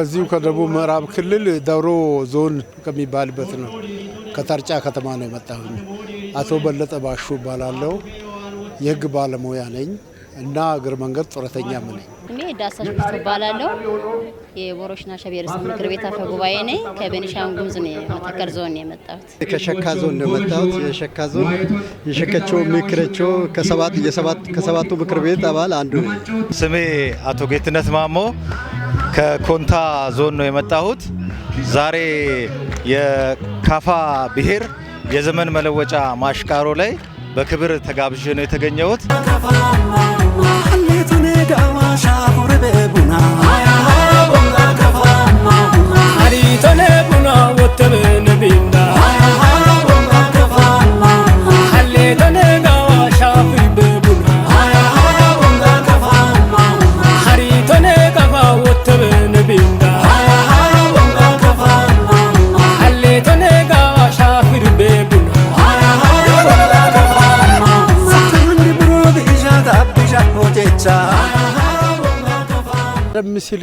ከዚሁ ከደቡብ ምዕራብ ክልል ዳውሮ ዞን ከሚባልበት ነው። ከተርጫ ከተማ ነው የመጣሁኝ። አቶ በለጠ ባሹ እባላለሁ። የህግ ባለሙያ ነኝ እና እግር መንገድ ጡረተኛም ነኝ። እኔ ዳሳሽ ብርቱ እባላለሁ። የቦሮሽና ሸቤረሰብ ምክር ቤት አፈ ጉባኤ ነኝ። ከቤኒሻንጉል ጉሙዝ መተከል ዞን ነው የመጣሁት። ከሸካ ዞን ነው የመጣሁት። የሸካ ዞን የሸከቾ ምክረቾ ከሰባቱ ምክር ቤት አባል አንዱ ነኝ። ስሜ አቶ ጌትነት ማሞ ከኮንታ ዞን ነው የመጣሁት። ዛሬ የካፋ ብሔር የዘመን መለወጫ ማሽቃሮ ላይ በክብር ተጋብዤ ነው የተገኘሁት።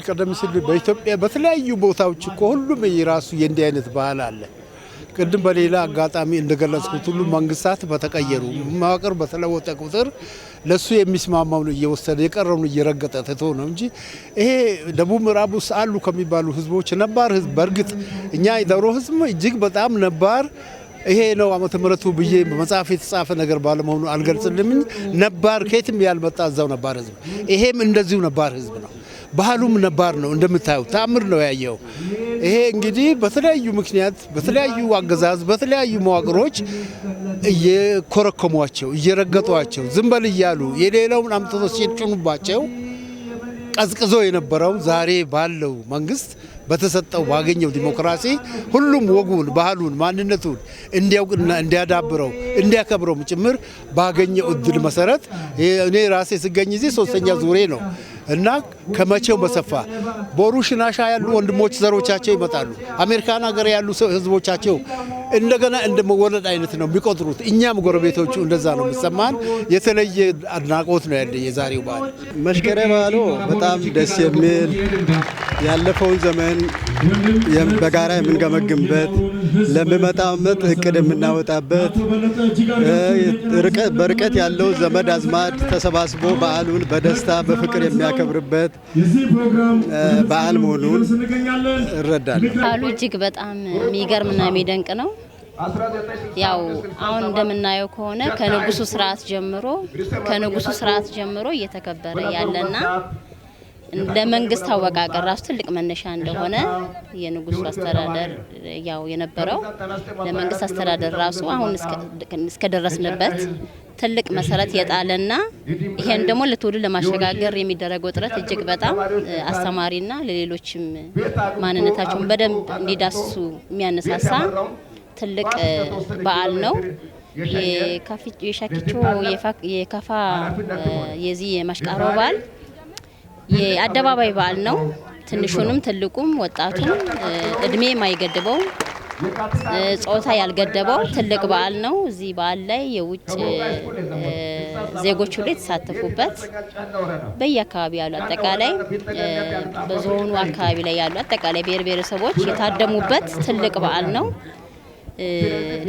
ቀደም ሲል በኢትዮጵያ በተለያዩ ቦታዎች እኮ ሁሉም የራሱ የእንዲህ አይነት ባህል አለ። ቅድም በሌላ አጋጣሚ እንደገለጽኩት ሁሉ መንግስታት በተቀየሩ መዋቅር በተለወጠ ቁጥር ለሱ የሚስማማው ነው እየወሰደ የቀረውን እየረገጠ ትቶ ነው እንጂ ይሄ ደቡብ ምዕራብ ውስጥ አሉ ከሚባሉ ህዝቦች ነባር ህዝብ በእርግጥ እኛ የዳውሮ ህዝብ እጅግ በጣም ነባር ይሄ ነው ዓመተ ምሕረቱ ብዬ በመጽሐፍ የተጻፈ ነገር ባለመሆኑ አልገልጽልም። ነባር ከየትም ያልመጣ እዛው ነባር ህዝብ ይሄም እንደዚሁ ነባር ህዝብ ነው። ባህሉም ነባር ነው። እንደምታዩ ታምር ነው ያየው። ይሄ እንግዲህ በተለያዩ ምክንያት በተለያዩ አገዛዝ በተለያዩ መዋቅሮች እየኮረኮሟቸው እየረገጧቸው ዝም በል እያሉ የሌላውን አምጥቶ ሲጭኑባቸው ቀዝቅዞ የነበረው ዛሬ ባለው መንግስት በተሰጠው ባገኘው ዲሞክራሲ ሁሉም ወጉን ባህሉን ማንነቱን እንዲያውቅና እንዲያዳብረው እንዲያከብረው ጭምር ባገኘው እድል መሰረት እኔ ራሴ ስገኝ እዚህ ሶስተኛ ዙሬ ነው እና ከመቼው በሰፋ ቦሩ ሽናሻ ያሉ ወንድሞች ዘሮቻቸው ይመጣሉ። አሜሪካን ሀገር ያሉ ህዝቦቻቸው እንደገና እንደመወለድ አይነት ነው የሚቆጥሩት። እኛም ጎረቤቶቹ እንደዛ ነው የሚሰማን። የተለየ አድናቆት ነው ያለ የዛሬው በዓል። መሽቀረ በዓሉ በጣም ደስ የሚል ያለፈውን ዘመን በጋራ የምንገመግምበት ለሚመጣው ዓመት እቅድ የምናወጣበት በርቀት ያለው ዘመድ አዝማድ ተሰባስቦ በዓሉን በደስታ በፍቅር የሚያከብርበት በዓል መሆኑን እረዳለሁ። በዓሉ እጅግ በጣም የሚገርምና የሚደንቅ ነው። ያው አሁን እንደምናየው ከሆነ ከንጉሱ ስርዓት ጀምሮ እየተከበረ ያለና ለመንግስት አወቃቀር ራሱ ትልቅ መነሻ እንደሆነ የንጉሱ አስተዳደር ያው የነበረው ለመንግስት አስተዳደር ራሱ አሁን እስከደረስንበት ትልቅ መሰረት የጣለና ይሄን ደግሞ ለትውልድ ለማሸጋገር የሚደረገው ጥረት እጅግ በጣም አስተማሪና ለሌሎችም ማንነታቸውን በደንብ እንዲዳስሱ የሚያነሳሳ ትልቅ በዓል ነው። የሻኪቾ የካፋ የዚህ የማሽቃሮ በዓል የአደባባይ በዓል ነው። ትንሹንም ትልቁም ወጣቱም እድሜ የማይገድበው ጾታ ያልገደበው ትልቅ በዓል ነው። እዚህ በዓል ላይ የውጭ ዜጎች ሁሉ የተሳተፉበት በየአካባቢ ያሉ አጠቃላይ በዞኑ አካባቢ ላይ ያሉ አጠቃላይ ብሔር ብሔረሰቦች የታደሙበት ትልቅ በዓል ነው።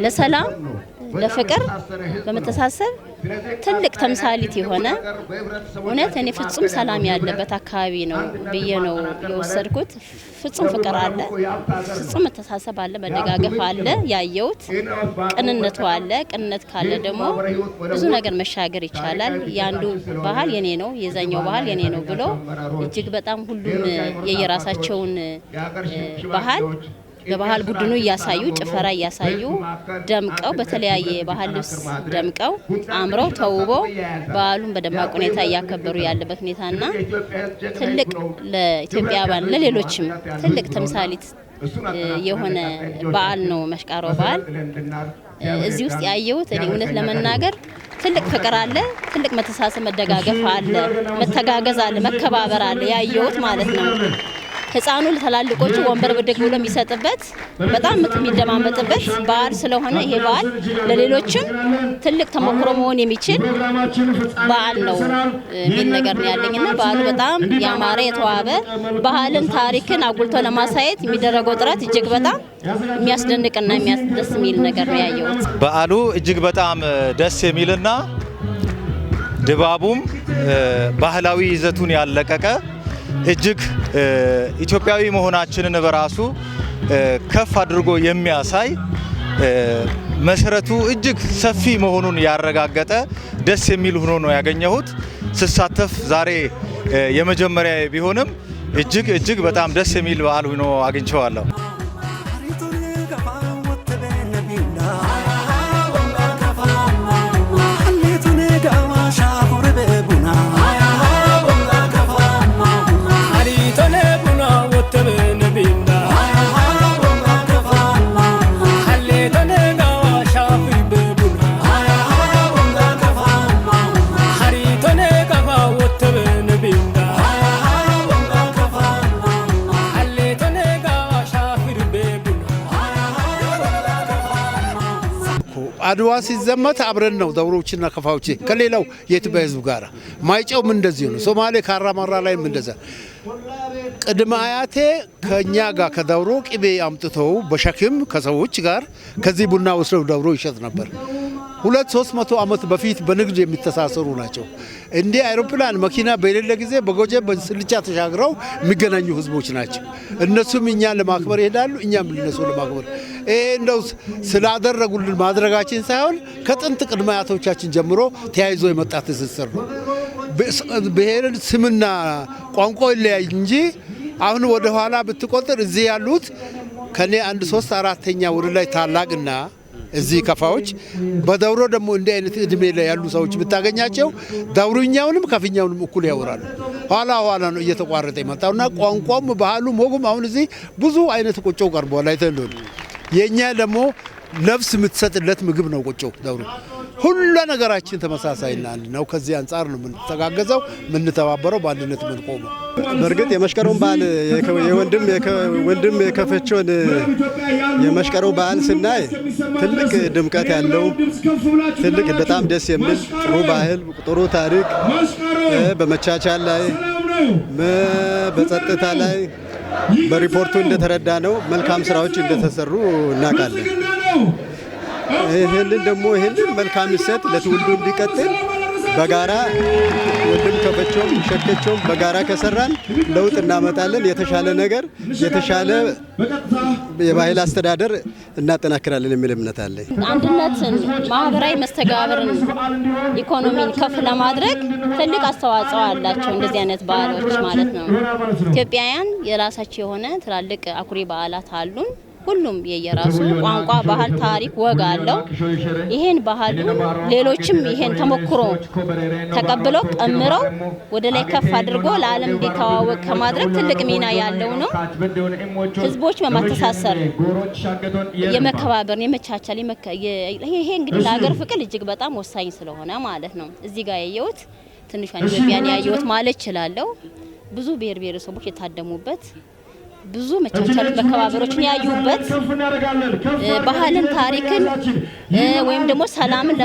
ለሰላም ለፍቅር በመተሳሰብ ትልቅ ተምሳሌት የሆነ እውነት እኔ ፍጹም ሰላም ያለበት አካባቢ ነው ብዬ ነው የወሰድኩት። ፍጹም ፍቅር አለ፣ ፍጹም መተሳሰብ አለ፣ መደጋገፍ አለ። ያየሁት ቅንነቱ አለ። ቅንነት ካለ ደግሞ ብዙ ነገር መሻገር ይቻላል። ያንዱ ባህል የኔ ነው የዛኛው ባህል የኔ ነው ብሎ እጅግ በጣም ሁሉም የየራሳቸውን ባህል በባህል ቡድኑ እያሳዩ ጭፈራ እያሳዩ ደምቀው በተለያየ ባህል ልብስ ደምቀው አምረው ተውበው በዓሉን በደማቅ ሁኔታ እያከበሩ ያለበት ሁኔታና ትልቅ ለኢትዮጵያውያን ለሌሎችም ትልቅ ተምሳሌት የሆነ በዓል ነው ማሽቃሮ በዓል። እዚህ ውስጥ ያየሁት እኔ እውነት ለመናገር ትልቅ ፍቅር አለ፣ ትልቅ መተሳሰብ መደጋገፍ አለ፣ መተጋገዝ አለ፣ መከባበር አለ ያየሁት ማለት ነው። ህፃኑ ለተላልቆቹ ወንበር ብድግ ብሎ የሚሰጥበት በጣም የሚደማመጥበት በዓል ስለሆነ ይሄ በዓል ለሌሎችም ትልቅ ተሞክሮ መሆን የሚችል በዓል ነው የሚል ነገር ነው ያለኝና በዓሉ በጣም ያማረ የተዋበ ባህልን ታሪክን አጉልቶ ለማሳየት የሚደረገው ጥረት እጅግ በጣም የሚያስደንቅና የሚያስደስ የሚል ነገር ነው ያየሁት። በዓሉ እጅግ በጣም ደስ የሚልና ድባቡም ባህላዊ ይዘቱን ያለቀቀ እጅግ ኢትዮጵያዊ መሆናችንን በራሱ ከፍ አድርጎ የሚያሳይ መሰረቱ እጅግ ሰፊ መሆኑን ያረጋገጠ ደስ የሚል ሆኖ ነው ያገኘሁት። ስሳተፍ ዛሬ የመጀመሪያ ቢሆንም እጅግ በጣም ደስ የሚል በዓል ሆኖ አግኝቼዋለሁ። አድዋ ሲዘመት አብረን ነው ዳውሮችና ከፋዎች ከሌላው የኢትዮጵያ ሕዝብ ጋር ማይጨውም እንደዚህ ነው። ሶማሌ ካራማራ ላይም እንደዛ ቅድመ አያቴ ከኛ ጋር ከዳውሮ ቅቤ አምጥተው በሸክም ከሰዎች ጋር ከዚህ ቡና ወስደው ዳውሮ ይሸጥ ነበር። 200-300 ዓመት በፊት በንግድ የሚተሳሰሩ ናቸው። እንዲህ አይሮፕላን መኪና በሌለ ጊዜ በጎጀ በስልቻ ተሻግረው የሚገናኙ ህዝቦች ናቸው። እነሱም እኛን ለማክበር ይሄዳሉ፣ እኛም ለነሱ ለማክበር እንደው ስላደረጉልን ማድረጋችን ሳይሆን ከጥንት ቅድመ አያቶቻችን ጀምሮ ተያይዞ የመጣ ትስስር ነው። ብሔርን ስምና ቋንቋ ይለያይ እንጂ አሁን ወደ ኋላ ብትቆጥር እዚህ ያሉት ከኔ 1/3/4 ወደ ላይ ታላቅና እዚህ ከፋዎች በዳውሮ ደግሞ እንዲህ አይነት እድሜ ላይ ያሉ ሰዎች ብታገኛቸው ዳውሮኛውንም ከፍኛውንም እኩል ያወራሉ። ኋላ ነው እየተቋረጠ የመጣውና ቋንቋም ባህሉም ወጉም አሁን እዚህ ብዙ አይነት ቆጮ ቀርቧል። አይተንዶል የኛ ደግሞ ነፍስ የምትሰጥለት ምግብ ነው ቆጮ ዳውሮ። ሁሉ ነገራችን ተመሳሳይና አንድ ነው። ከዚህ አንጻር ነው የምንተጋገዘው፣ የምንተባበረው፣ በአንድነት የምንቆመው። በእርግጥ የመሽቀሩን በዓል ወንድም የከፈችውን የመሽቀሩ በዓል ስናይ ትልቅ ድምቀት ያለው ትልቅ በጣም ደስ የሚል ጥሩ ባህል፣ ጥሩ ታሪክ በመቻቻል ላይ በጸጥታ ላይ በሪፖርቱ እንደተረዳ ነው መልካም ስራዎች እንደተሰሩ እናውቃለን። ይህንን መልካም ይሰጥ ለትውልዱ እንዲቀጥል በጋራ ወንድም ከፈቸውም ሸከቸውም በጋራ ከሰራን ለውጥ እናመጣለን። የተሻለ ነገር የተሻለ የባህል አስተዳደር እናጠናክራለን የሚል እምነት አለ። አንድነትን፣ ማህበራዊ መስተጋብርን፣ ኢኮኖሚን ከፍ ለማድረግ ትልቅ አስተዋጽኦ አላቸው እንደዚህ አይነት በዓሎች ማለት ነው። ኢትዮጵያውያን የራሳቸው የሆነ ትላልቅ አኩሪ በዓላት አሉን። ሁሉም የየራሱ ቋንቋ፣ ባህል፣ ታሪክ፣ ወግ አለው። ይሄን ባህሉ ሌሎችም ይሄን ተሞክሮ ተቀብለው ቀምረው ወደ ላይ ከፍ አድርጎ ለዓለም እንዲተዋወቅ ከማድረግ ትልቅ ሚና ያለው ነው። ህዝቦች በማተሳሰር የመከባበር፣ የመቻቻል ይሄ እንግዲህ ለሀገር ፍቅር እጅግ በጣም ወሳኝ ስለሆነ ማለት ነው። እዚህ ጋር ያየሁት ትንሿን ኢትዮጵያን ያየሁት ማለት እችላለሁ። ብዙ ብሔር ብሔረሰቦች የታደሙበት ብዙ መቻቻል መከባበሮችን ያዩበት ባህልን ታሪክን ወይም ደግሞ ሰላምን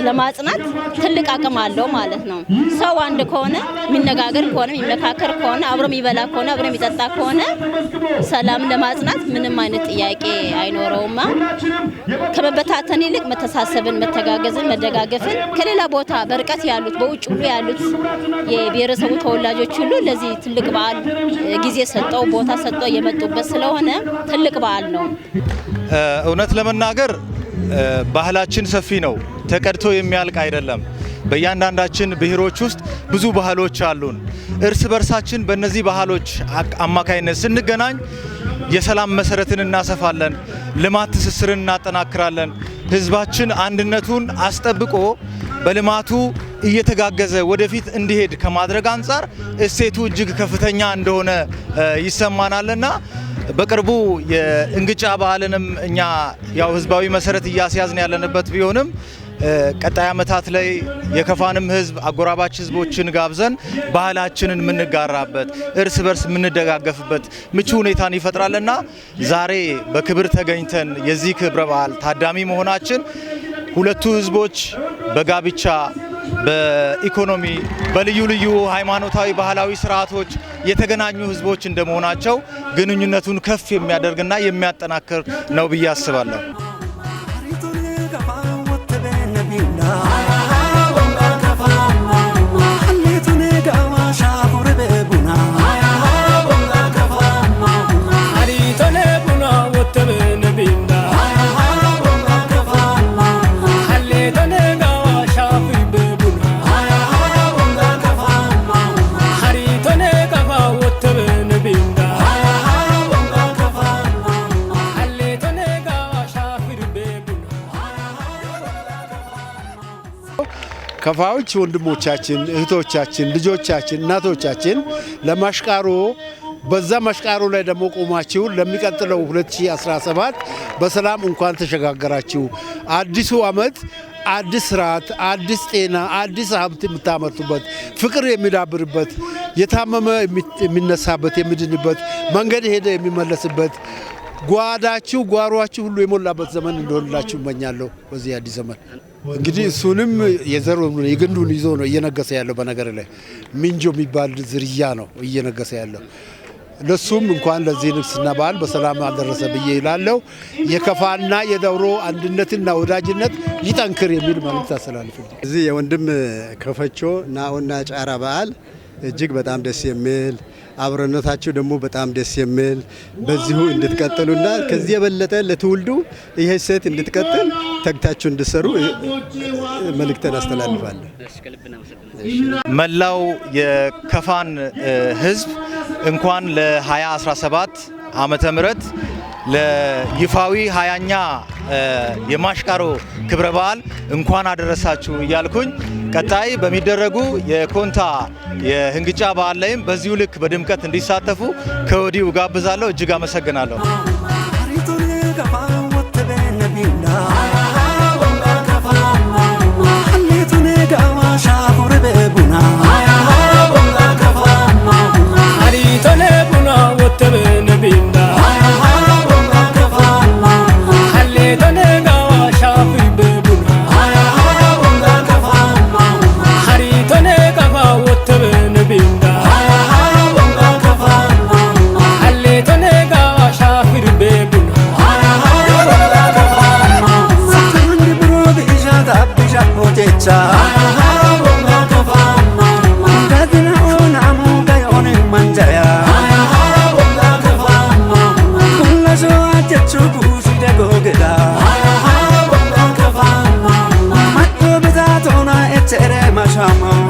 ለማጽናት ትልቅ አቅም አለው ማለት ነው። ሰው አንድ ከሆነ የሚነጋገር ከሆነ የሚመካከር ከሆነ አብሮ የሚበላ ከሆነ አብሮ የሚጠጣ ከሆነ ሰላምን ለማጽናት ምንም አይነት ጥያቄ አይኖረውም። ከመበታተን ይልቅ መተሳሰብን፣ መተጋገዝን፣ መደጋገፍን ከሌላ ቦታ በርቀት ያሉት በውጭ ሁሉ ያሉት የብሔረሰቡ ተወላጆች ሁሉ ለዚህ ትልቅ በዓል ጊዜ ሰጠው ቦታ ሰጠው የመጡበት ስለሆነ ትልቅ በዓል ነው። እውነት ለመናገር ባህላችን ሰፊ ነው፣ ተቀድቶ የሚያልቅ አይደለም። በእያንዳንዳችን ብሔሮች ውስጥ ብዙ ባህሎች አሉን። እርስ በርሳችን በእነዚህ ባህሎች አማካይነት ስንገናኝ የሰላም መሰረትን እናሰፋለን፣ ልማት ትስስርን እናጠናክራለን። ህዝባችን አንድነቱን አስጠብቆ በልማቱ እየተጋገዘ ወደፊት እንዲሄድ ከማድረግ አንጻር እሴቱ እጅግ ከፍተኛ እንደሆነ ይሰማናልና በቅርቡ የእንግጫ በዓልንም እኛ ያው ህዝባዊ መሰረት እያስያዝን ያለንበት ቢሆንም ቀጣይ ዓመታት ላይ የከፋንም ህዝብ አጎራባች ህዝቦችን ጋብዘን ባህላችንን የምንጋራበት እርስ በርስ የምንደጋገፍበት ምቹ ሁኔታን ይፈጥራልና ዛሬ በክብር ተገኝተን የዚህ ክብረ በዓል ታዳሚ መሆናችን ሁለቱ ህዝቦች በጋብቻ በኢኮኖሚ በልዩ ልዩ ሃይማኖታዊ ባህላዊ ስርዓቶች የተገናኙ ህዝቦች እንደመሆናቸው ግንኙነቱን ከፍ የሚያደርግና የሚያጠናክር ነው ብዬ አስባለሁ። ከፋዎች ወንድሞቻችን፣ እህቶቻችን፣ ልጆቻችን፣ እናቶቻችን ለማሽቃሮ በዛ ማሽቃሮ ላይ ደግሞ ቆማችሁ ለሚቀጥለው 2017 በሰላም እንኳን ተሸጋገራችሁ። አዲሱ ዓመት አዲስ ስርዓት፣ አዲስ ጤና፣ አዲስ ሀብት የምታመርቱበት፣ ፍቅር የሚዳብርበት፣ የታመመ የሚነሳበት የሚድንበት፣ መንገድ ሄደ የሚመለስበት፣ ጓዳችሁ ጓሯችሁ ሁሉ የሞላበት ዘመን እንደሆነላችሁ እመኛለሁ። በዚህ አዲስ ዘመን እንግዲህ እሱንም የዘሩን የግንዱን ይዞ ነው እየነገሰ ያለው። በነገር ላይ ሚንጆ የሚባል ዝርያ ነው እየነገሰ ያለው። ለሱም እንኳን ለዚህ ንግስና በዓል በሰላም አደረሰ ብዬ ይላለው። የከፋና የዳውሮ አንድነትና ወዳጅነት ይጠንክር የሚል መልእክት አስተላልፋለሁ። እዚህ የወንድም ከፈቾ ናኦና ጫራ በዓል እጅግ በጣም ደስ የሚል አብረነታችሁ ደግሞ በጣም ደስ የሚል በዚሁ እንድትቀጥሉና ከዚህ የበለጠ ለትውልዱ ይሄ ሴት እንድትቀጥል ተግታችሁ እንድሰሩ መልእክቴን አስተላልፋለሁ። መላው የከፋን ህዝብ እንኳን ለ2017 ዓመተ ምህረት ለይፋዊ 20ኛ የማሽቃሮ ክብረ በዓል እንኳን አደረሳችሁ እያልኩኝ ቀጣይ በሚደረጉ የኮንታ የህንግጫ በዓል ላይም በዚሁ ልክ በድምቀት እንዲሳተፉ ከወዲሁ ጋብዛለሁ። እጅግ አመሰግናለሁ። Mama